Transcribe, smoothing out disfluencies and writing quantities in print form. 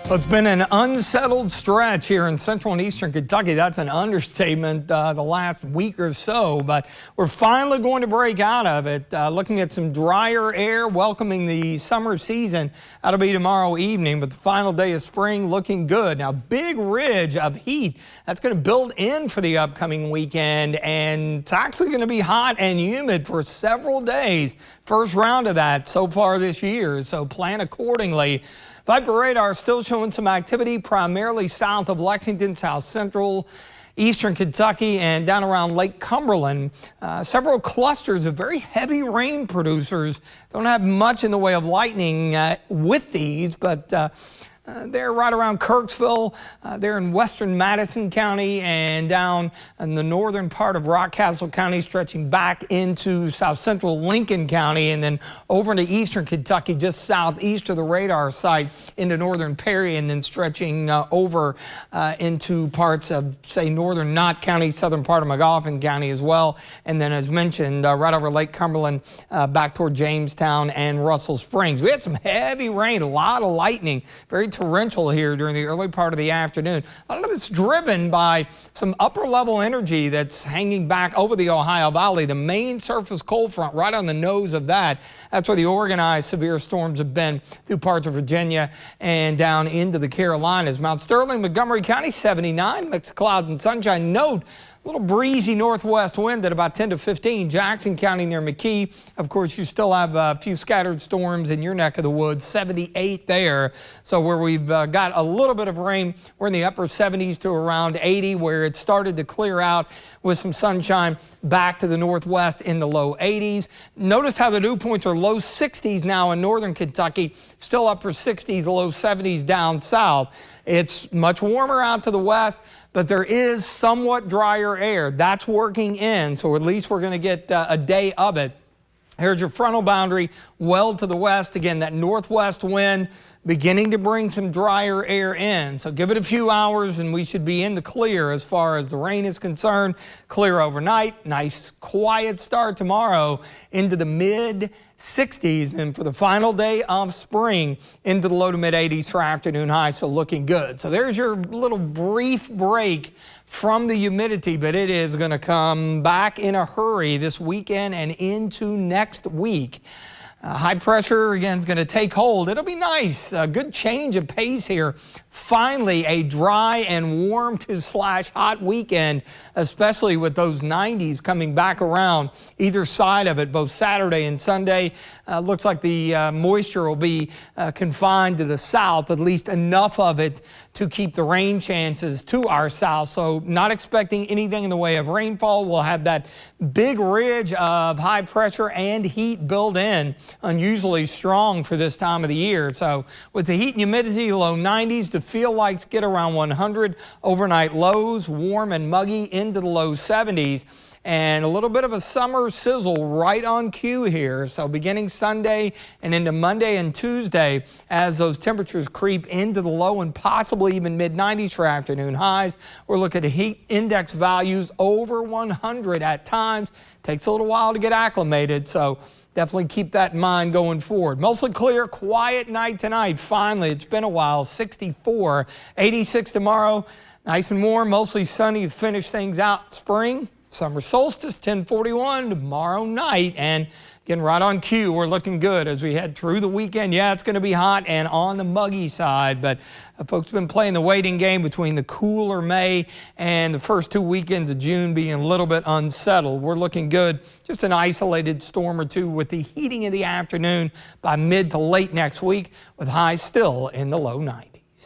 Well, it's been an unsettled stretch here in central and eastern Kentucky. That's an understatement the last week or so, but we're finally going to break out of it. Looking at some drier air, welcoming the summer season. That'll be tomorrow evening, but the final day of spring looking good. Now, big ridge of heat that's going to build in for the upcoming weekend, and it's actually going to be hot and humid for several days. First round of that so far this year, so plan accordingly. Viper radar still showing some activity primarily south of Lexington, south central, eastern Kentucky, and down around Lake Cumberland. Several clusters of very heavy rain producers. Don't have much in the way of lightning with these, but they're right around Kirksville. They're in western Madison County and down in the northern part of Rockcastle County, stretching back into south central Lincoln County, and then over into eastern Kentucky, just southeast of the radar site into northern Perry, and then stretching over into parts of, say, northern Knott County, southern part of McGoffin County as well. And then, as mentioned, right over Lake Cumberland, back toward Jamestown and Russell Springs. We had some heavy rain, a lot of lightning, very torrential here during the early part of the afternoon. A lot of it's driven by some upper level energy that's hanging back over the Ohio Valley. The main surface cold front right on the nose of that. That's where the organized severe storms have been through parts of Virginia and down into the Carolinas. Mount Sterling, Montgomery County, 79, mixed clouds and sunshine. Note, a little breezy northwest wind at about 10 to 15. Jackson County near McKee. Of course, you still have a few scattered storms in your neck of the woods, 78 there. So where we've got a little bit of rain, we're in the upper 70s to around 80, where it started to clear out with some sunshine back to the northwest in the low 80s. Notice how the dew points are low 60s now in northern Kentucky, still upper 60s, low 70s down south. It's much warmer out to the west, but there is somewhat drier air. That's working in, so at least we're going to get a day of it. Here's your frontal boundary well to the west. Again, that northwest wind beginning to bring some drier air in. So give it a few hours and we should be in the clear as far as the rain is concerned. Clear overnight. Nice quiet start tomorrow into the mid 60s, and for the final day of spring into the low to mid 80s for afternoon high, so looking good. So there's your little brief break from the humidity, but it is going to come back in a hurry this weekend and into next week. High pressure, again, is going to take hold. It'll be nice. A good change of pace here. Finally, a dry and warm to slash hot weekend, especially with those 90s coming back around either side of it, both Saturday and Sunday. Looks like the moisture will be confined to the south, at least enough of it to keep the rain chances to our south. So not expecting anything in the way of rainfall. We'll have that big ridge of high pressure and heat build in, unusually strong for this time of the year. So with the heat and humidity, low 90s, the feel likes get around 100. Overnight lows, warm and muggy into the low 70s. And a little bit of a summer sizzle right on cue here. So beginning Sunday and into Monday and Tuesday, as those temperatures creep into the low and possibly even mid-90s for afternoon highs. We're looking at heat index values over 100 at times. Takes a little while to get acclimated, so definitely keep that in mind going forward. Mostly clear, quiet night tonight. Finally, it's been a while. 64, 86 tomorrow. Nice and warm, mostly sunny to finish things out. Spring. Summer solstice, 1041 tomorrow night, and again, right on cue, we're looking good as we head through the weekend. Yeah, it's going to be hot and on the muggy side, but folks have been playing the waiting game between the cooler May and the first 2 weekends of June being a little bit unsettled. We're looking good. Just an isolated storm or two with the heating in the afternoon by mid to late next week, with highs still in the low 90s.